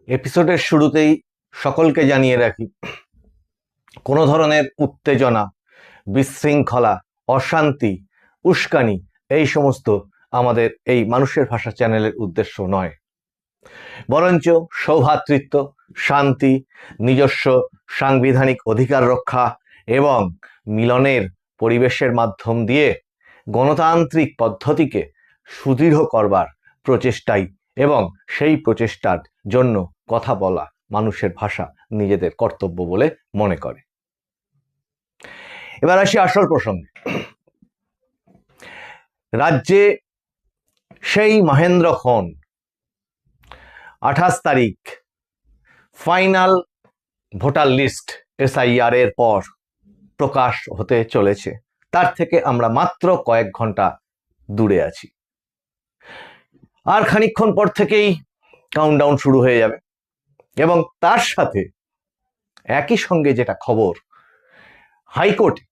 এপিসোডের শুরুতেই সকলকে জানিয়ে রাখি, কোনো ধরনের উত্তেজনা, বিশৃঙ্খলা, অশান্তি, উস্কানি এই সমস্ত আমাদের এই মানুষের ভাষা চ্যানেলের উদ্দেশ্য নয়। বরঞ্চ সৌভ্রাতৃত্ব, শান্তি, নিজস্ব সাংবিধানিক অধিকার রক্ষা এবং মিলনের পরিবেশের মাধ্যম দিয়ে গণতান্ত্রিক পদ্ধতিকে সুদৃঢ় করবার প্রচেষ্টাই এবং সেই প্রচেষ্টার জন্য কথা বলা মানুষের ভাষা নিজেদের কর্তব্য বলে মনে করে। এবার আসি আসল প্রসঙ্গে। রাজ্যে সেই মহেন্দ্রক্ষণ 28 তারিখ ফাইনাল ভোটার লিস্ট SIR এর পর প্রকাশ হতে চলেছে, তার থেকে আমরা মাত্র কয়েক ঘন্টা দূরে আছি। আর খানিকক্ষণ পর থেকেই কাউন্টডাউন শুরু হয়ে যাবে এবং তার সাথে একই সঙ্গে যেটা খবর, হাইকোর্টে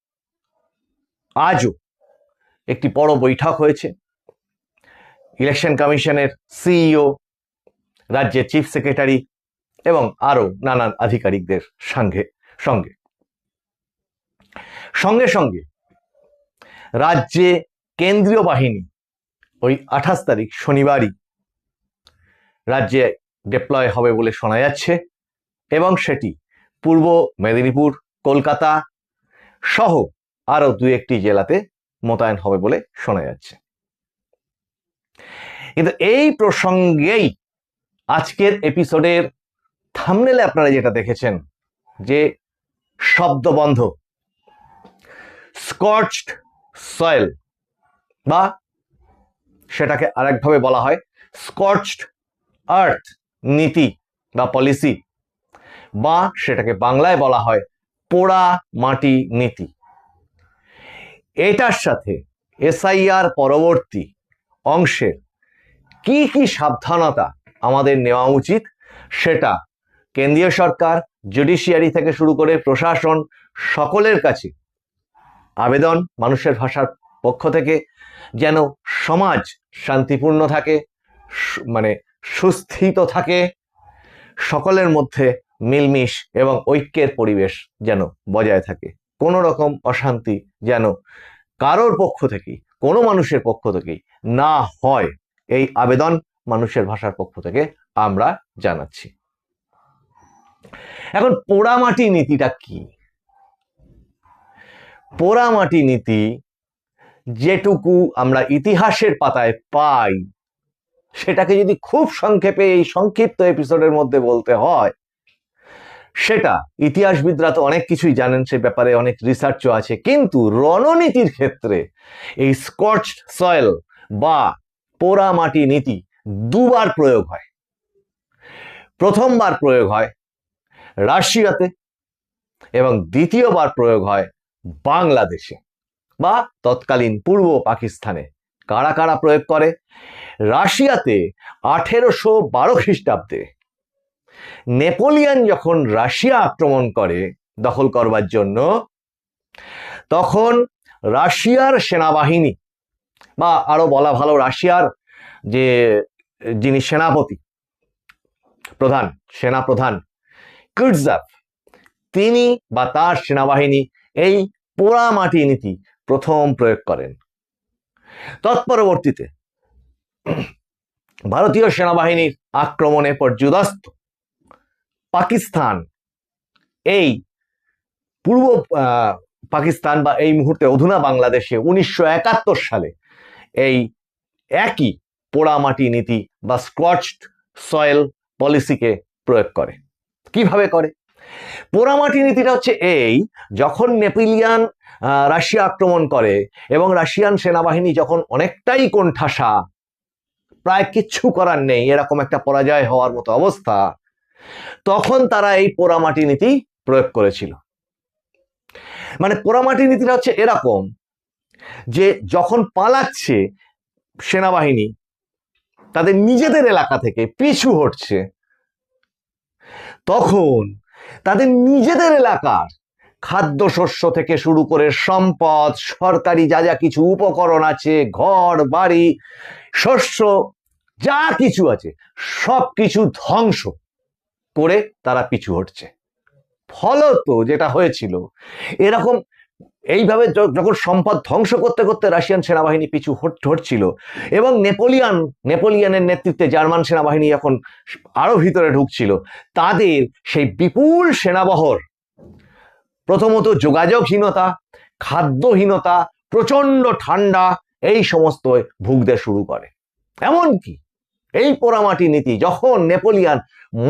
আজও একটি বড় বৈঠক হয়েছে। ইলেকশন কমিশনের CEO, রাজ্যের চিফ সেক্রেটারি এবং আরো নানান আধিকারিকদের সঙ্গে সঙ্গে রাজ্যে কেন্দ্রীয় বাহিনী ওই 28 তারিখ শনিবারই রাজ্যে ডিপ্লয় হবে বলে শোনা যাচ্ছে এবং সেটি পূর্ব মেদিনীপুর, কলকাতা সহ আরো 2-1টি জেলাতে মোতায়েন হবে বলে শোনা যাচ্ছে। কিন্তু এই প্রসঙ্গেই আজকের এপিসোডের থাম্বনেলে আপনারা যেটা দেখেছেন, যে শব্দবন্ধ স্কর্চড সয়েল, বা সেটাকে আরেকভাবে বলা হয় স্কর্চড আর্থ নীতি বা পলিসি, বা সেটাকে বাংলায় বলা হয় পোড়া মাটি নীতি। এটার সাথে SIR পরবর্তী অংশের কি কি সাবধানতা আমাদের নেওয়া উচিত সেটা কেন্দ্রীয় সরকার, জুডিশিয়ারি থেকে শুরু করে প্রশাসন সকলের কাছে আবেদন মানুষের ভাষার পক্ষ থেকে, যেন সমাজ শান্তিপূর্ণ থাকে, মানে সুস্থিত থাকে, সকলের মধ্যে মিলমিশ এবং ঐক্যের পরিবেশ যেন বজায় থাকে, কোনো রকম অশান্তি যেন কারোর পক্ষ থেকেই, কোনো মানুষের পক্ষ থেকেই না হয়, এই আবেদন মানুষের ভাষার পক্ষ থেকে আমরা জানাচ্ছি। এখন পোড়ামাটি নীতিটা কি? পোড়ামাটি নীতি যেটুকু আমরা ইতিহাসের পাতায় পাই, সেটাকে যদি খুব সংক্ষেপে এই সংক্ষিপ্ত এপিসোডের মধ্যে বলতে হয়, সেটা ইতিহাসবিদরা তো অনেক কিছুই জানেন, সে ব্যাপারে অনেক রিসার্চও আছে, কিন্তু রণনীতির ক্ষেত্রে এই স্কর্চড সয়েল বা পোড়ামাটি নীতি দুবার প্রয়োগ হয়। প্রথমবার প্রয়োগ হয় রাশিয়াতে এবং দ্বিতীয়বার প্রয়োগ হয় বাংলাদেশে বা তৎকালীন পূর্ব পাকিস্তানে। কারা কারা প্রয়োগ করে? রাশিয়াতে 1812 খ্রিস্টাব্দে নেপোলিয়ন যখন রাশিয়া আক্রমণ করে দখল করবার জন্য, তখন রাশিয়ার সেনাবাহিনী, বা আরো বলা ভালো রাশিয়ার যিনি সেনাপতি প্রধান, সেনাপ্রধান কুটজাভ, তিনি বা তার সেনাবাহিনী এই পোড়ামাটি নীতি প্রথম প্রয়োগ করেন। তৎপরবর্তীতে ভারতীয় সেনাবাহিনীর আক্রমণে পর্যুদস্ত পাকিস্তান, এই পূর্ব পাকিস্তান বা এই মুহূর্তে অধুনা বাংলাদেশে 1971 সালে এই একই পোড়ামাটি নীতি বা স্কর্চড সয়েল পলিসিকে প্রয়োগ করে। কিভাবে করে? পোড়ামাটি নীতিটা হচ্ছে এই, যখন নেপোলিয়ন রাশিয়া আক্রমণ করে এবং রাশিয়ান সেনাবাহিনী যখন অনেকটাই কোণঠাসা, প্রায় কিচ্ছু করার নেই, এরকম একটা পরাজয় হওয়ার মতো অবস্থা, তখন তারা এই পোড়ামাটি নীতি প্রয়োগ করেছিল। মানে পোড়ামাটি নীতিটা হচ্ছে এরকম যে যখন পালাচ্ছে সেনাবাহিনী, তাদের নিজেদের এলাকা থেকে পিছু হটছে, তখন তাদের নিজেদের এলাকার খাদ্যশস্য থেকে শুরু করে সম্পদ, সরকারি যা যা কিছু উপকরণ আছে, ঘর বাড়ি, শস্য, যা কিছু আছে সব কিছু ধ্বংস করে তারা পিছু হটছে। ফলত যেটা হয়েছিল, এরকম এইভাবে যখন সম্পদ ধ্বংস করতে করতে রাশিয়ান সেনাবাহিনী পিছু হটছিল এবং নেপোলিয়নের নেতৃত্বে জার্মান সেনাবাহিনী যখন আরো ভিতরে ঢুকছিল, তাদের সেই বিপুল সেনাবহর প্রথমত যোগাযোগহীনতা, খাদ্যহীনতা, প্রচন্ড ঠান্ডা, এই সমস্ত ভুগতে শুরু করে। এমনকি এই পোড়ামাটি নীতি যখন নেপোলিয়ন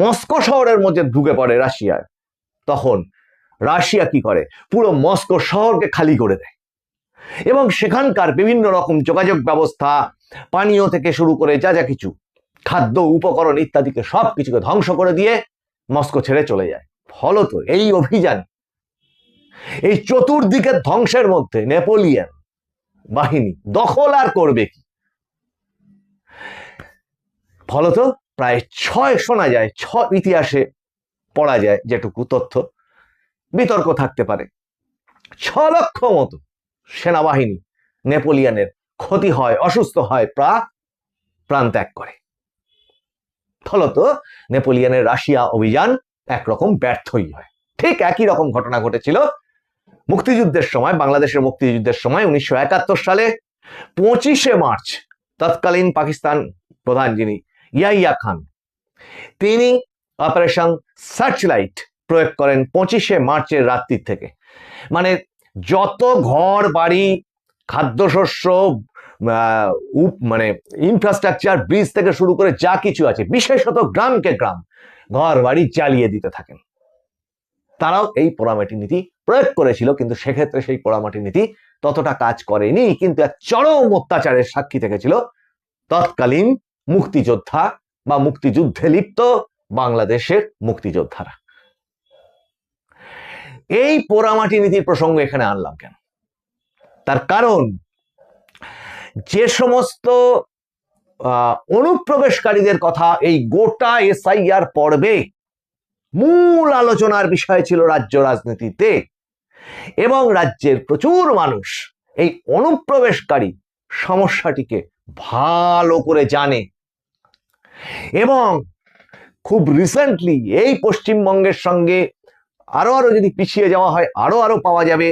মস্কো শহরের মধ্যে ঢুকে পড়ে রাশিয়ায়, তখন রাশিয়া কি করে, পুরো মস্কো শহরকে খালি করে দেয় এবং সেখানকার বিভিন্ন রকম যোগাযোগ ব্যবস্থা, পানীয় থেকে শুরু করে যা যা কিছু খাদ্য উপকরণ ইত্যাদিকে সব কিছুকে ধ্বংস করে দিয়ে মস্কো ছেড়ে চলে যায়। ফলত এই অভিযান, এই চতুর্দিকের ধ্বংসের মধ্যে নেপোলিয়ন বাহিনী দখল আর করবে কি? ফলত প্রায় শোনা যায়, ইতিহাসে পড়া যায় যেটুকু তথ্য, বিতর্ক থাকতে পারে, 6 লক্ষ মতো সেনাবাহিনী নেপোলিয়নের ক্ষতি হয়, অসুস্থ হয়, প্রাণ ত্যাগ করে। ফলত নেপোলিয়নের রাশিয়া অভিযান একরকম ব্যর্থই হয়। ঠিক একই রকম ঘটনা ঘটেছিল মুক্তিযুদ্ধের সময়, বাংলাদেশের মুক্তিযুদ্ধের সময় 1971 সালে 25শে মার্চ তৎকালীন পাকিস্তান প্রধান যিনি ইয়াহিয়া খান, তিনি অপারেশন সার্চলাইট প্রয়োগ করেন 25শে মার্চের রাত্রি থেকে। মানে যত ঘর বাড়ি, খাদ্যশস্য, মানে ইনফ্রাস্ট্রাকচার, ব্রিজ থেকে শুরু করে যা কিছু আছে, বিশেষত গ্রামকে গ্রাম ঘর বাড়ি জ্বালিয়ে দিতে থাকেন। তারাও এই পোড়ামাটি নীতি প্রয়োগ করেছিল, কিন্তু সেক্ষেত্রে সেই পোড়ামাটি নীতি ততটা কাজ করেনি, কিন্তু এক চরম অত্যাচারের সাক্ষী থেকেছিল তৎকালীন মুক্তিযোদ্ধা বা মুক্তিযুদ্ধে লিপ্ত বাংলাদেশের মুক্তিযোদ্ধারা। এই পোড়ামাটি নীতির প্রসঙ্গ এখানে আনলাম কেন? তার কারণ যে সমস্ত অনুপ্রবেশকারীদের কথা এই গোটা এসআইআর পর্বে মূল আলোচনার বিষয় ছিল রাজ্য রাজনীতিতে, এবং রাজ্যের প্রচুর মানুষ এই অনুপ্রবেশকারী সমস্যাটিকে ভালো করে জানে, এবং খুব রিসেন্টলি এই পশ্চিমবঙ্গের সঙ্গে আরো যদি পিছিয়ে যাওয়া হয় আরো পাওয়া যাবে।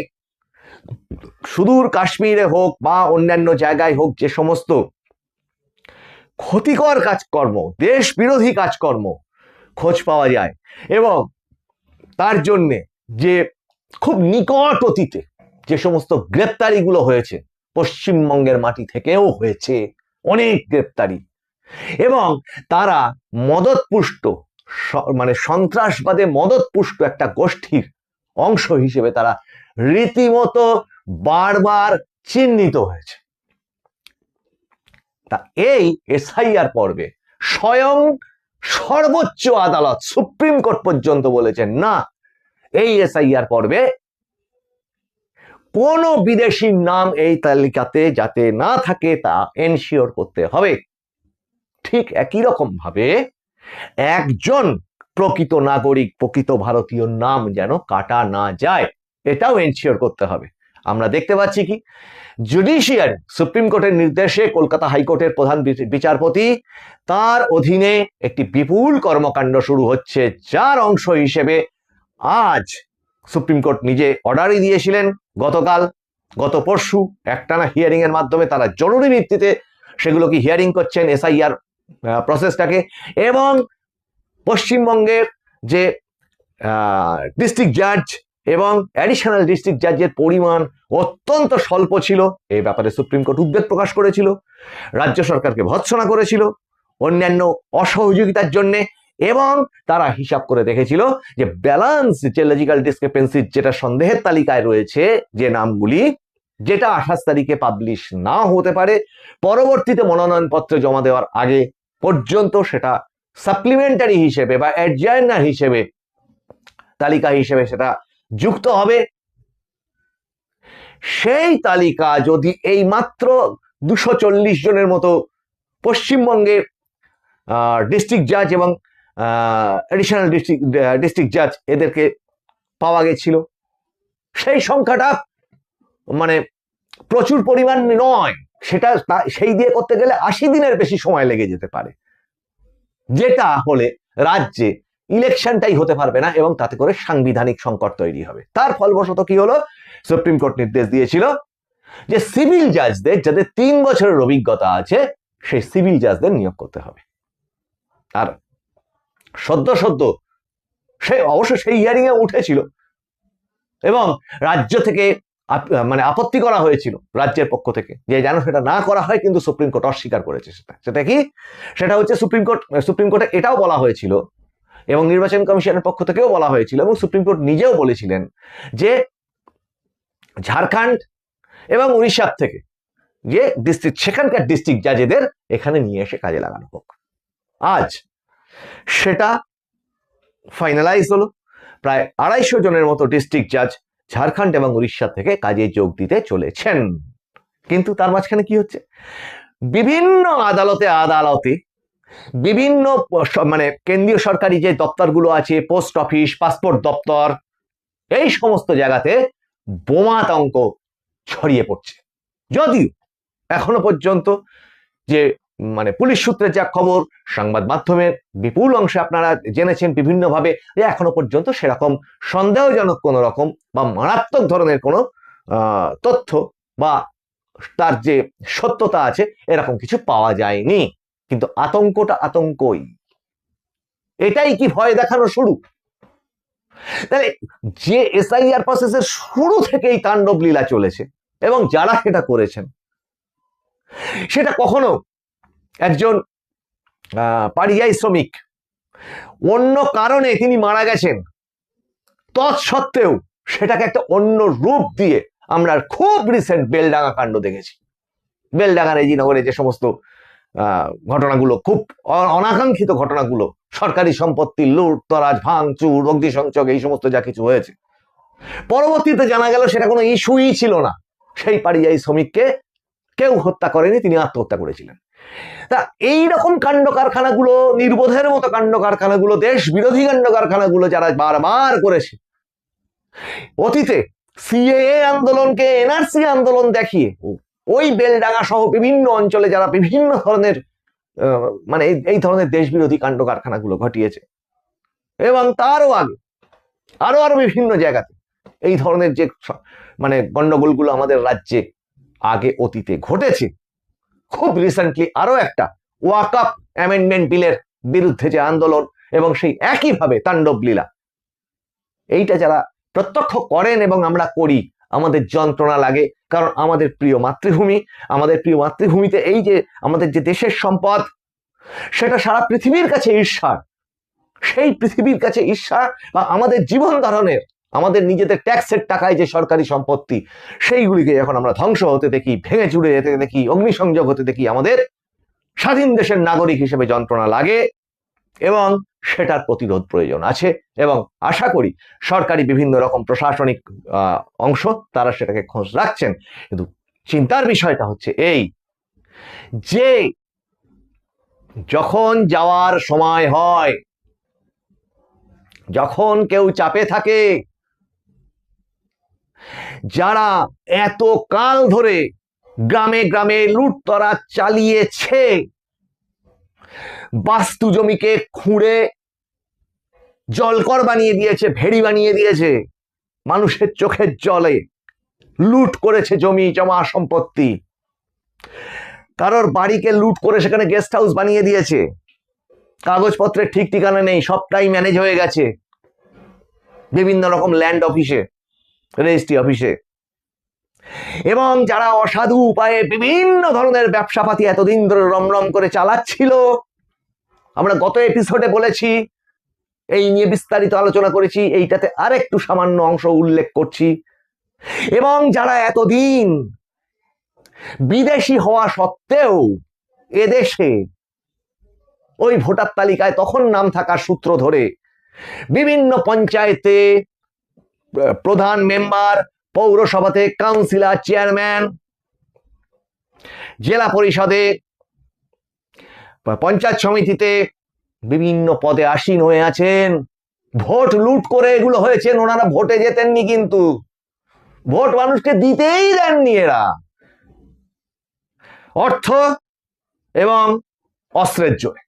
সুদূর কাশ্মীরে হোক বা অন্যান্য জায়গায় হোক, যে সমস্ত ক্ষতিকর কাজকর্ম, দেশ বিরোধী কাজকর্ম খোঁজ পাওয়া যায়, এবং তার জন্যে যে খুব নিকট অতীতে যে সমস্ত গ্রেপ্তারিগুলো হয়েছে, পশ্চিমবঙ্গের মাটি থেকেও হয়েছে অনেক গ্রেপ্তারি, এবং তারা মদতপুষ্ট, মানে সন্ত্রাসবাদে মদতপুষ্ট একটা গোষ্ঠীর অংশ হিসেবে তারা রীতিমতো বারবার চিহ্নিত হয়েছে। তা এই এসআইআর পর্বে স্বয়ং সর্বোচ্চ আদালত, সুপ্রিম কোর্ট পর্যন্ত বলেছেন, না, এই এসআইআর পর্বে কোন বিদেশির নাম এই তালিকাতে যাতে না থাকে তা এনশিওর করতে হবে। ঠিক একই রকম ভাবে একজন প্রকৃত নাগরিক, প্রকৃত ভারতীয় নাম যেন কাটা না যায়, এটাও এনশিওর করতে হবে। আমরা দেখতে পাচ্ছি কি, জুডিশিয়ারি, সুপ্রিম কোর্টের নির্দেশে কলকাতা হাইকোর্টের প্রধান বিচারপতি, তার অধীনে একটি বিপুল কর্মকাণ্ড শুরু হচ্ছে, যার অংশ হিসেবে আজ সুপ্রিম কোর্ট নিজে অর্ডারই দিয়েছিলেন গত পরশু একটানা হিয়ারিং এর মাধ্যমে তারা জরুরি ভিত্তিতে সেগুলোকে হিয়ারিং করছেন, এসআইআর প্রসেসটাকে। এবং পশ্চিমবঙ্গের যে ডিস্ট্রিক্ট জাজ এবং অ্যাডিশনাল ডিস্ট্রিক্ট জাজের পরিমাণ অত্যন্ত স্বল্প ছিল, এই ব্যাপারে সুপ্রিম কোর্ট উদ্বেগ প্রকাশ করেছিল, রাজ্য সরকারকে ভৎসনা করেছিল অন্যান্য অসহযোগিতার জন্য, এবং তারা হিসাব করে দেখেছিল যে ব্যালান্স, যে লজিক্যাল ডিসক্রিপেন্সি, যেটা সন্দেহের তালিকায় রয়েছে যে নামগুলি, যেটা 28 তারিখে পাবলিশ না হতে পারে, পরবর্তীতে মনোনয়নপত্র জমা দেওয়ার আগে পর্যন্ত সেটা সাপ্লিমেন্টারি হিসেবে বা অ্যাডজাইনার হিসেবে, তালিকা হিসেবে সেটা যুক্ত হবে। সেই তালিকা যদি এই মাত্র 240 জনের মতো পশ্চিমবঙ্গের ডিস্ট্রিক্ট জাজ এবং অ্যাডিশনাল ডিস্ট্রিক্ট জাজ এদেরকে পাওয়া গেছিল, সেই সংখ্যাটা মানে প্রচুর পরিমাণ নয়, সেটা সেই দিয়ে করতে গেলে 80 দিনের বেশি সময় লেগে যেতে পারে, যেটা হলে রাজ্যে ইলেকশনটাই হতে পারবে না এবং তাতে করে সাংবিধানিক সংকট তৈরি হবে। তার ফলবশত কি হলো, সুপ্রিম কোর্ট নির্দেশ দিয়েছিল যে সিভিল জাজদের, যাদের 3 বছরের অভিজ্ঞতা আছে, সেই সিভিল জাজদের নিয়োগ করতে হবে। আর সদ্য সে অবশ্য সেই হিয়ারিং এ উঠেছিল এবং রাজ্য থেকে মানে আপত্তি করা হয়েছিল রাজ্যের পক্ষ থেকে যে যেন সেটা না করা হয়, কিন্তু সুপ্রিম কোর্ট অস্বীকার করেছে। সেটা কি, সেটা হচ্ছে সুপ্রিম কোর্টে এটাও বলা হয়েছিল এবং নির্বাচন কমিশনের পক্ষ থেকেও বলা হয়েছিল এবং সুপ্রিম কোর্ট নিজেও বলেছিলেন যে ঝাড়খণ্ড এবং উড়িষ্যার থেকে যে ডিস্ট্রিক্ট, সেখানকার ডিস্ট্রিক্ট জাজেদের এখানে নিয়ে এসে কাজে লাগানো হোক। আজ সেটা ফাইনালাইজ হলো। প্রায় 250 জনের মতো ডিস্ট্রিক্ট জাজ ঝাড়খণ্ড এবং উড়িষ্যা থেকে কাজে যোগ দিতে চলেছেন। কিন্তু তার মাঝখানে কি হচ্ছে, বিভিন্ন আদালতে বিভিন্ন মানে কেন্দ্রীয় সরকারি যে দপ্তরগুলো আছে, পোস্ট অফিস, পাসপোর্ট দপ্তর, এই সমস্ত জায়গাতে বোমাতঙ্ক ছড়িয়ে পড়ছে। যদিও এখনো পর্যন্ত যে মানে পুলিশ সূত্রে যা খবর, সংবাদ মাধ্যমের বিপুল অংশে আপনারা জেনেছেন বিভিন্নভাবে, যে এখনো পর্যন্ত সেরকম সন্দেহজনক কোন রকম বা মারাত্মক ধরনের কোনো তথ্য বা তার যে সত্যতা আছে এরকম কিছু পাওয়া যায়নি। কিন্তু আতঙ্কটা আতঙ্কই। এটাই কি ভয় দেখানো শুরু? তাহলে যে এসআইআর প্রসেসের শুরু থেকেই তাণ্ডব লীলা চলেছে এবং যারা সেটা করেছেন, সেটা কখনো একজন পরিযায়ী শ্রমিক, অন্য কারণে তিনি মারা গেছেন, তৎসত্ত্বেও সেটাকে একটা অন্য রূপ দিয়ে আমরা খুব রিসেন্ট বেলডাঙ্গা কাণ্ড দেখেছি। বেলডাঙ্গা রেজিনগরে যে সমস্ত ঘটনাগুলো, খুব অনাকাঙ্ক্ষিত ঘটনাগুলো, সরকারি সম্পত্তি লুট তরাজ, ভাঙচুর, অগ্নিসংযোগ, এই সমস্ত যা কিছু হয়েছে, পরবর্তীতে জানা গেল সেটা কোনো ইস্যুই ছিল না। সেই পরিযায়ী শ্রমিককে কেউ হত্যা করেনি, তিনি আত্মহত্যা করেছিলেন। তা এইরকম কাণ্ড কারখানাগুলো, নির্বোধের মতো কাণ্ড কারখানাগুলো, দেশ বিরোধী কাণ্ড কারখানাগুলো যারা বারবার করেছে, অতীতে সিএএ আন্দোলনকে এনআরসি আন্দোলন দেখিয়ে ওই বেলডাঙ্গা সহ বিভিন্ন অঞ্চলে যারা বিভিন্ন ধরনের মানে এই ধরনের দেশ বিরোধী কাণ্ড কারখানাগুলো ঘটিয়েছে, এবং তারও আগে আরো বিভিন্ন জায়গাতে এই ধরনের যে মানে গন্ডগোলগুলো আমাদের রাজ্যে আগে অতীতে ঘটেছে, খুব রিসেন্টলি আরো একটা ওয়াকআপ অ্যামেন্ডমেন্ট বিলের বিরুদ্ধে যে আন্দোলন এবং সেই একইভাবে তাণ্ডব লীলা, এইটা যারা প্রত্যক্ষ করেন এবং আমরা করি, আমাদের যন্ত্রণা লাগে। কারণ আমাদের প্রিয় মাতৃভূমিতে এই যে আমাদের যে দেশের সম্পদ, সেটা সারা পৃথিবীর কাছে ঈর্ষার। সেই পৃথিবীর কাছে ঈর্ষা বা আমাদের জীবন ধারণের, আমাদের নিজেদের ট্যাক্সের টাকায় যে সরকারি সম্পত্তি, সেইগুলিকে যখন আমরা ধ্বংস হতে দেখি, ভেঙে চুরে যেতে দেখি, অগ্নিসংযোগ হতে দেখি, আমাদের স্বাধীন দেশের নাগরিক হিসেবে যন্ত্রণা লাগে এবং সেটার প্রতিরোধ প্রয়োজন আছে। এবং আশা করি সরকারি বিভিন্ন রকম প্রশাসনিক অংশ তারা সেটাকে খোঁজ রাখছেন। কিন্তু চিন্তার বিষয়টা হচ্ছে এই যে যখন যাওয়ার সময় হয়, যখন কেউ চাপে থাকে, যারা এত কাল ধরে গ্রামে গ্রামে লুটতরা চালিয়েছে, বাস্তু জমিকে খুঁড়ে জলকর বানিয়ে দিয়েছে, ভেড়ি বানিয়ে দিয়েছে, মানুষের চোখের জলে লুট করেছে জমি জমা সম্পত্তি, কারোর বাড়িকে লুট করে সেখানে গেস্ট হাউস বানিয়ে দিয়েছে, কাগজপত্রের ঠিক ঠিকানা নেই, সবটাই ম্যানেজ হয়ে গেছে বিভিন্ন রকম ল্যান্ড অফিসে, রেজিস্ট্রি অফিসে। এবং যারা অসাধু উপায়ে বিভিন্ন ধরনের ব্যবসাপাতি এতদিন ধরে রমরম করে চালাচ্ছিল, আমরা গত এপিসোডে বলেছি, এই নিয়ে বিস্তারিত আলোচনা করেছি, এইটাতে আরেকটু সামান্য অংশ উল্লেখ করছি। এবং যারা এতদিন বিদেশি হওয়া সত্ত্বেও এদেশে ওই ভোটার তালিকায় তখন নাম থাকার সূত্র ধরে বিভিন্ন পঞ্চায়েতে প্রধান মেম্বার, পৌরসভাতে কাউন্সিলর, চেয়ারম্যান, জেলা পরিষদে, পঞ্চায়েত সমিতিতে বিভিন্ন পদে আসীন হয়ে আছেন, ভোট লুট করে এগুলো হয়েছেন। ওনারা ভোটে যেতেননি, কিন্তু ভোট মানুষকে দিতেই দেননি। এরা অর্থ এবং অস্ত্রের জোরে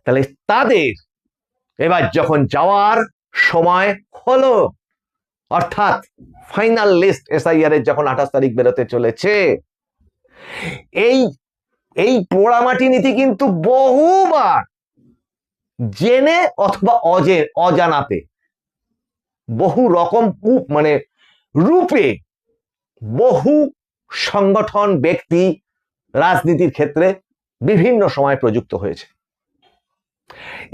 তাহলে তাদের এবার যখন যাওয়ার সময় হলো, অর্থাৎ ফাইনাল লিস্ট এসআইআর এর যখন 28 তারিখ বেরোতে চলেছে, এই এই পোড়ামাটি নীতি কিন্তু বহুবার জেনে অথবা অজানাতে বহু রকম মানে রূপে বহু সংগঠন ব্যক্তি রাজনীতির ক্ষেত্রে বিভিন্ন সময় প্রযুক্ত হয়েছে।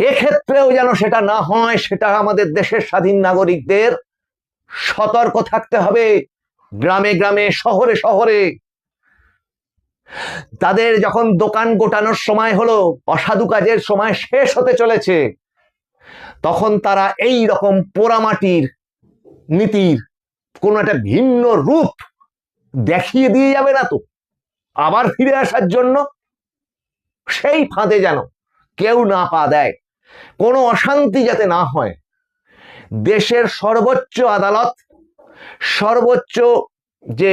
এক্ষেত্রেও যেন সেটা না হয়, সেটা আমাদের দেশের স্বাধীন নাগরিকদের সতর্ক থাকতে হবে। গ্রামে গ্রামে, শহরে শহরে তাদের যখন দোকান গোটানোর সময় হলো, অসাধু কাজের সময় শেষ হতে চলেছে, তখন তারা এই রকম পোড়ামাটির নীতির কোন একটা ভিন্ন রূপ দেখিয়ে দিয়ে যাবে না তো আবার ফিরে আসার জন্য? সেই ফাঁদে যেন কেউ না পা দেয়, কোনো অশান্তি যাতে না হয়। দেশের সর্বোচ্চ আদালত, সর্বোচ্চ যে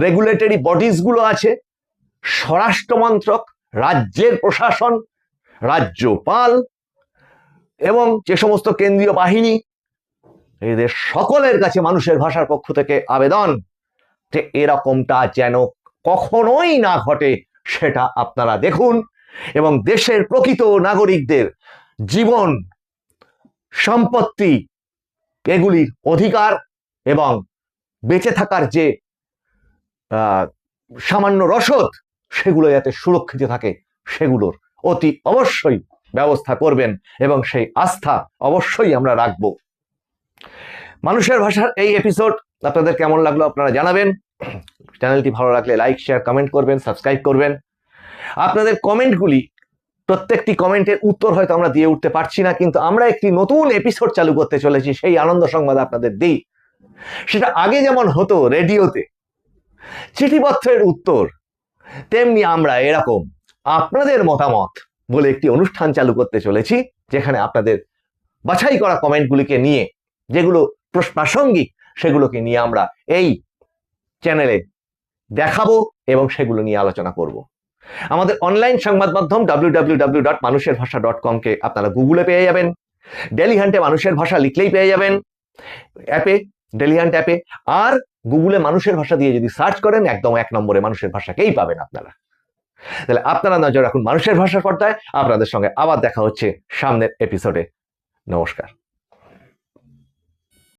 রেগুলেটরি বডিজ গুলো আছে, স্বরাষ্ট্র মন্ত্রক, রাজ্যের প্রশাসন, রাজ্যপাল এবং যে সমস্ত কেন্দ্রীয় বাহিনী, এদের সকলের কাছে মানুষের ভাষার পক্ষ থেকে আবেদন যে এরকমটা যেন কখনোই না ঘটে, সেটা আপনারা দেখুন এবং দেশের প্রকৃত নাগরিকদের জীবন, সম্পত্তি, এগুলির অধিকার এবং বেঁচে থাকার যে সামান্য রসদ, সেগুলো যাতে সুরক্ষিত থাকে সেগুলোর অতি অবশ্যই ব্যবস্থা করবেন এবং সেই আস্থা অবশ্যই আমরা রাখব। মানুষের ভাষার এই এপিসোড আপনাদের কেমন লাগলো আপনারা জানাবেন। চ্যানেলটি ভালো লাগলে লাইক, শেয়ার, কমেন্ট করবেন, সাবস্ক্রাইব করবেন। আপনাদের কমেন্টগুলি, প্রত্যেকটি কমেন্টের উত্তর হয়তো আমরা দিয়ে উঠতে পারছি না, কিন্তু আমরা একটি নতুন এপিসোড চালু করতে চলেছি, সেই আনন্দ সংবাদ আপনাদের দিই। সেটা আগে যেমন হতো রেডিওতে চিঠিপত্রের উত্তর, তেমনি আমরা এরকম আপনাদের মতামত বলে একটি অনুষ্ঠান চালু করতে চলেছি, যেখানে আপনাদের বাছাই করা কমেন্টগুলিকে নিয়ে, যেগুলো প্রাসঙ্গিক, সেগুলোকে নিয়ে আমরা এই চ্যানেলে দেখাবো এবং সেগুলো নিয়ে আলোচনা করব। আমাদের অনলাইন সংবাদ মাধ্যম www.মানুষেরভাষা.com কে আপনারা গুগলে পেয়ে যাবেন। ডেলি হান্টে মানুষের ভাষা লিখলেই পেয়ে যাবেন অ্যাপে, ডেলি হান্ট অ্যাপে। আর গুগলে মানুষের ভাষা দিয়ে যদি সার্চ করেন, একদম 1 নম্বরে মানুষের ভাষাকেই পাবেন আপনারা। তাহলে আপনারা নজর রাখুন মানুষের ভাষার পর্দায়। আপনাদের সঙ্গে আবার দেখা হচ্ছে সামনের এপিসোডে। নমস্কার।